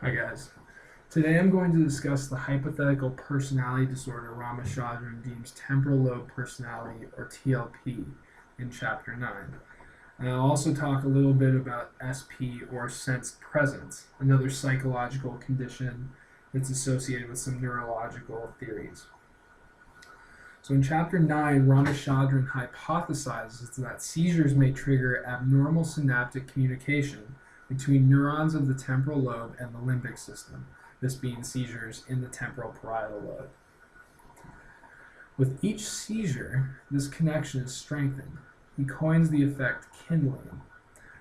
Hi guys. Today I'm going to discuss the hypothetical personality disorder Ramachandran deems temporal lobe personality, or TLP, in Chapter 9. And I'll also talk a little bit about SP, or sensed presence, another psychological condition that's associated with some neurological theories. So in Chapter 9, Ramachandran hypothesizes that seizures may trigger abnormal synaptic communication between neurons of the temporal lobe and the limbic system, this being seizures in the temporal parietal lobe. With each seizure, this connection is strengthened. He coins the effect kindling.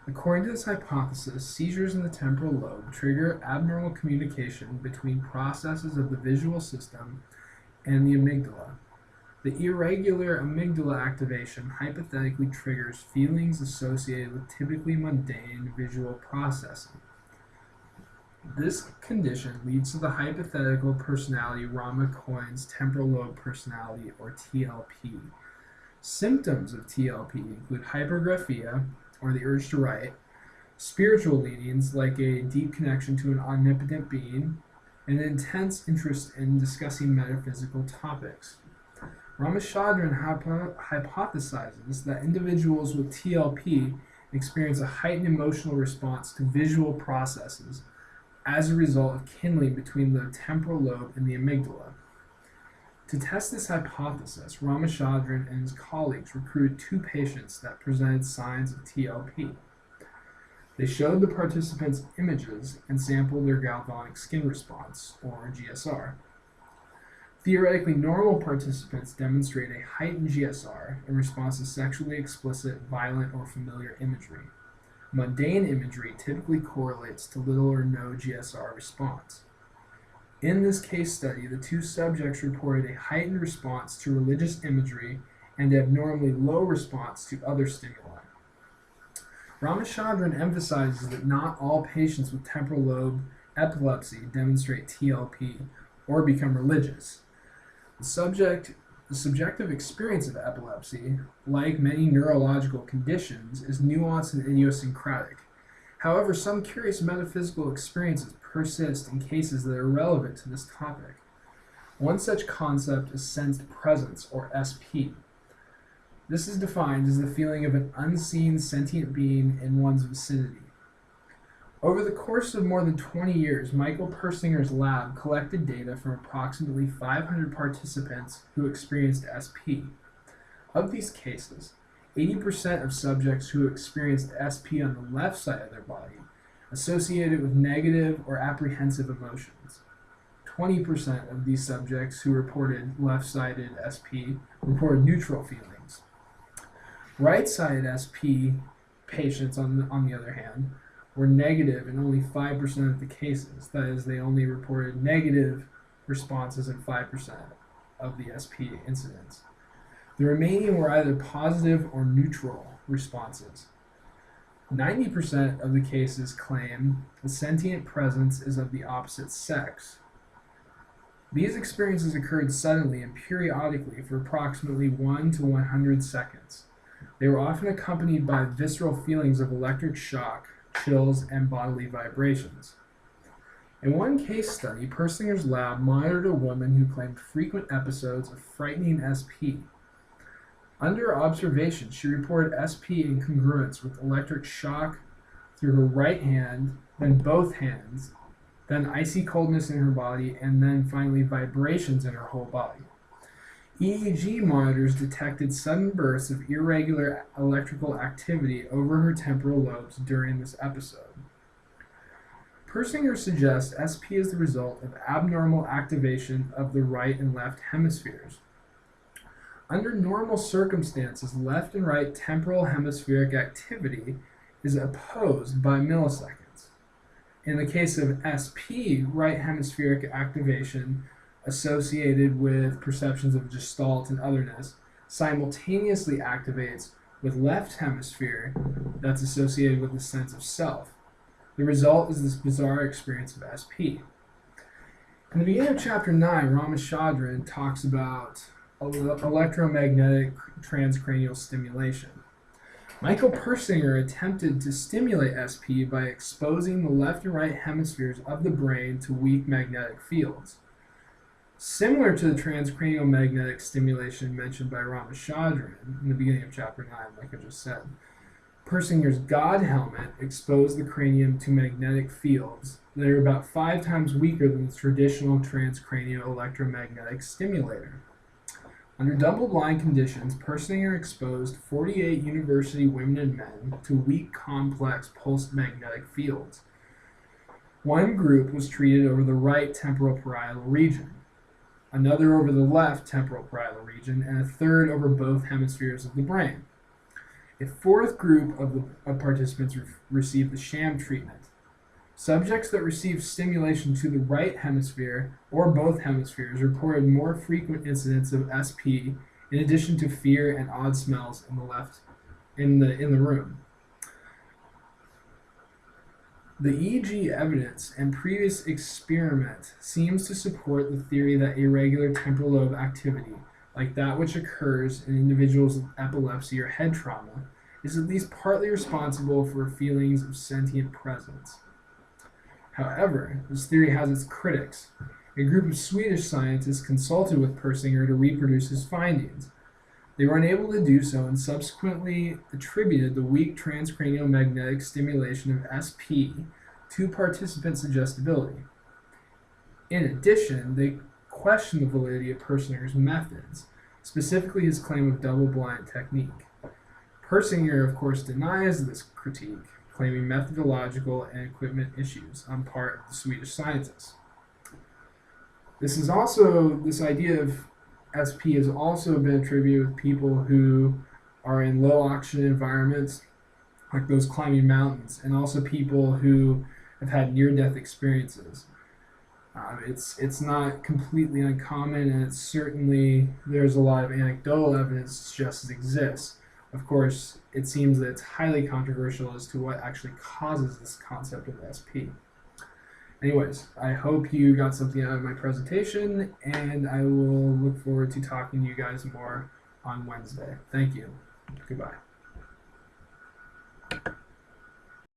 According to this hypothesis, seizures in the temporal lobe trigger abnormal communication between processes of the visual system and the amygdala. The irregular amygdala activation hypothetically triggers feelings associated with typically mundane visual processing. This condition leads to the hypothetical personality Rama coins temporal lobe personality, or TLP. Symptoms of TLP include hypergraphia, or the urge to write, spiritual leanings like a deep connection to an omnipotent being, and an intense interest in discussing metaphysical topics. Ramachandran hypothesizes that individuals with TLP experience a heightened emotional response to visual processes as a result of kindling between the temporal lobe and the amygdala. To test this hypothesis, Ramachandran and his colleagues recruited two patients that presented signs of TLP. They showed the participants images and sampled their galvanic skin response, or GSR. Theoretically normal participants demonstrate a heightened GSR in response to sexually explicit, violent, or familiar imagery. Mundane imagery typically correlates to little or no GSR response. In this case study, the two subjects reported a heightened response to religious imagery and abnormally low response to other stimuli. Ramachandran emphasizes that not all patients with temporal lobe epilepsy demonstrate TLP or become religious. The subjective experience of epilepsy, like many neurological conditions, is nuanced and idiosyncratic. However, some curious metaphysical experiences persist in cases that are relevant to this topic. One such concept is sensed presence, or SP. This is defined as the feeling of an unseen sentient being in one's vicinity. Over the course of more than 20 years, Michael Persinger's lab collected data from approximately 500 participants who experienced SP. Of these cases, 80% of subjects who experienced SP on the left side of their body associated with negative or apprehensive emotions. 20% of these subjects who reported left-sided SP reported neutral feelings. Right-sided SP patients, on the other hand, were negative in only 5% of the cases. That is, they only reported negative responses in 5% of the SP incidents. The remaining were either positive or neutral responses. 90% of the cases claim the sentient presence is of the opposite sex. These experiences occurred suddenly and periodically for approximately 1 to 100 seconds. They were often accompanied by visceral feelings of electric shock, chills, and bodily vibrations. In one case study, Persinger's lab monitored a woman who claimed frequent episodes of frightening SP. Under observation, she reported SP incongruence with electric shock through her right hand, then both hands, then icy coldness in her body, and then finally vibrations in her whole body. EEG monitors detected sudden bursts of irregular electrical activity over her temporal lobes during this episode. Persinger suggests SP is the result of abnormal activation of the right and left hemispheres. Under normal circumstances, left and right temporal hemispheric activity is opposed by milliseconds. In the case of SP, right hemispheric activation associated with perceptions of gestalt and otherness simultaneously activates with left hemisphere that's associated with the sense of self. The result is this bizarre experience of SP. In the beginning of Chapter 9, Ramachandran talks about electromagnetic transcranial stimulation. Michael Persinger attempted to stimulate SP by exposing the left and right hemispheres of the brain to weak magnetic fields. Similar to the transcranial magnetic stimulation mentioned by Ramachandran in the beginning of Chapter 9, like I just said, Persinger's God helmet exposed the cranium to magnetic fields that are about 5 times weaker than the traditional transcranial electromagnetic stimulator. Under double-blind conditions, Persinger exposed 48 university women and men to weak, complex pulsed magnetic fields. One group was treated over the right temporal parietal region, another over the left temporal parietal region, and a third over both hemispheres of the brain. A fourth group of participants received the sham treatment. Subjects that received stimulation to the right hemisphere or both hemispheres reported more frequent incidents of SP, in addition to fear and odd smells in the room. The EEG evidence and previous experiment seems to support the theory that irregular temporal lobe activity, like that which occurs in individuals with epilepsy or head trauma, is at least partly responsible for feelings of sentient presence. However, this theory has its critics. A group of Swedish scientists consulted with Persinger to reproduce his findings. They were unable to do so and subsequently attributed the weak transcranial magnetic stimulation of SP to participant suggestibility. In addition, they questioned the validity of Persinger's methods, specifically his claim of double-blind technique. Persinger, of course, denies this critique, claiming methodological and equipment issues on part of the Swedish scientists. This idea of SP has also been attributed with people who are in low oxygen environments, like those climbing mountains, and also people who have had near-death experiences. It's not completely uncommon, and there's a lot of anecdotal evidence that suggests it exists. Of course, it seems that it's highly controversial as to what actually causes this concept of SP. Anyways, I hope you got something out of my presentation, and I will look forward to talking to you guys more on Wednesday. Thank you. Goodbye.